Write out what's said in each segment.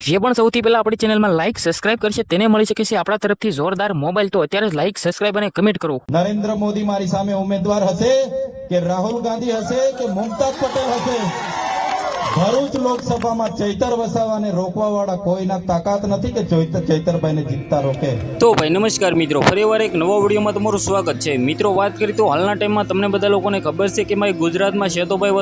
જે પણ સૌથી પહેલા આપણી ચેનલમાં લાઈક સબસ્ક્રાઇબ કરશે તેને મળી શકે છે આપણા તરફથી જોરદાર મોબાઈલ। તો અત્યારે જ લાઈક સબસ્ક્રાઇબ અને કમેન્ટ કરો। નરેન્દ્ર મોદી મારી સામે ઉમેદવાર હશે કે રાહુલ ગાંધી હશે કે મુમતાજ પટેલ હશે, ભરૂચ લોકસભામાં ચૈતર વસાવાને રોકવાવાળા કોઈના તાકાત નથી કે ચૈતરભાઈને જીતતા રોકે। તો ભાઈ નમસ્કાર મિત્રો, ફરીવાર એક નવો વિડીયોમાં તમારું સ્વાગત છે। મિત્રો વાત કરીએ તો હાલના ટાઈમમાં તમને બધા લોકોને ખબર છે કે ભાઈ ગુજરાતમાં શેતુભાઈ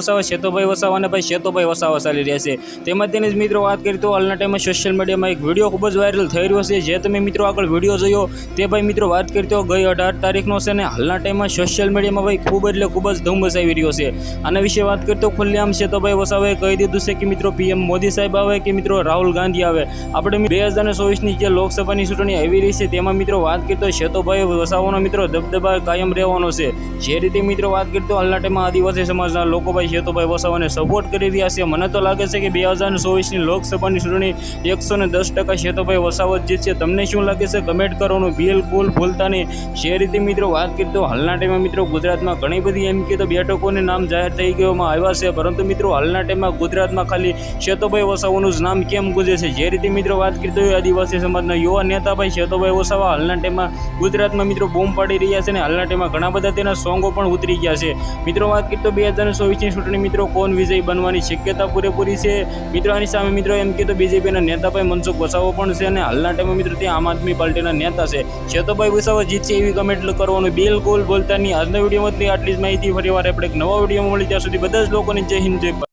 વસાવા અને ભાઈ શેતુભાઈ વસાવા ચાલી રહ્યા છે। તેમજ તેની જ મિત્રો વાત કરીએ તો હાલના ટાઈમમાં સોશિયલ મીડિયામાં એક વિડીયો ખૂબ જ વાયરલ થઈ રહ્યો છે, જે તમે મિત્રો આગળ વિડીયો જોયો તે ભાઈ મિત્રો વાત કરીએ તો ગઈ 18 તારીખનો છે ને હાલના ટાઈમમાં સોશિયલ મીડિયામાં ભાઈ ખૂબ જ ધૂમ મચાવી રહ્યો છે। આના વિશે વાત કરીએ તો ખુલ્લેઆમ શેતુભાઈ વસાવાએ કહી દીધું છે કે મિત્રો પીએમ મોદી સાહેબ આવે કે મિત્રો રાહુલ ગાંધી આવે, આપણે 2024ની જે લોકસભાની ચૂંટણી આવી રહી છે તેમાં મિત્રો વાત કરીએ તો શેતુભાઈ વસાવાનો મિત્રો દબદબા કાયમ રહેવાનો છે। જે રીતે મિત્રો વાત કરીએ તો હાલના ટાઈમમાં આદિવાસી સમાજના લોકો ભાઈ શેતુભાઈ વસાવાને સપોર્ટ કરી રહ્યા છે। મને તો લાગે છે કે 2024ની લોકસભાની ચૂંટણી 110% શેતુભાઈ વસાવા જ જીતશે। તમને શું લાગે છે કમેન્ટ કરવાનું બિલકુલ ભૂલતા નહીં। જે રીતે મિત્રો વાત કરીએ તો હાલના ટાઈમમાં મિત્રો ગુજરાતમાં ઘણી બધી એમ કે તો બેઠકોને નામ જાહેર થઈ ગયોમાં આવ્યા છે, પરંતુ મિત્રો હાલના ટાઈમમાં ગુજરાતમાં ખાલી શેતુભાઈ વસાવાનું જ નામ કેમ ગુજે છે। જે રીતે મિત્રો વાત કરીએ તો આદિવાસી સમાજના યુવા નેતા ભાઈ શેતુભાઈ વસાવા હાલના ટાઈમમાં ગુજરાતમાં મિત્રો બૂમ પાડી રહ્યા છે અને હાલના ટાઈમમાં ઘણા બધા તેના સોંગો પણ ઉતરી ગયા છે। મિત્રો વાત કરીએ તો 2024ની ચૂંટણી મિત્રો કોણ વિજય બનવાની શક્યતા પૂરેપૂરી છે। મિત્રો આની સામે મિત્રો એમ કે તો બીજેપીના નેતા ભાઈ મનસુખ વસાવા પણ છે અને હાલના ટાઈમમાં મિત્રો તે આમ આદમી પાર્ટીના નેતા છે। શેતુભાઈ વસાવા જીતશે એવી કમેન્ટ કરવાનું બિલકુલ બોલતા નહીં। આજના વિડીયોમાં આટલી જ માહિતી, ફરીવાર આપણે એક નવા વિડીયોમાં મળી ત્યાં સુધી બધા જ લોકોને જય હિન્દ જય ભારત।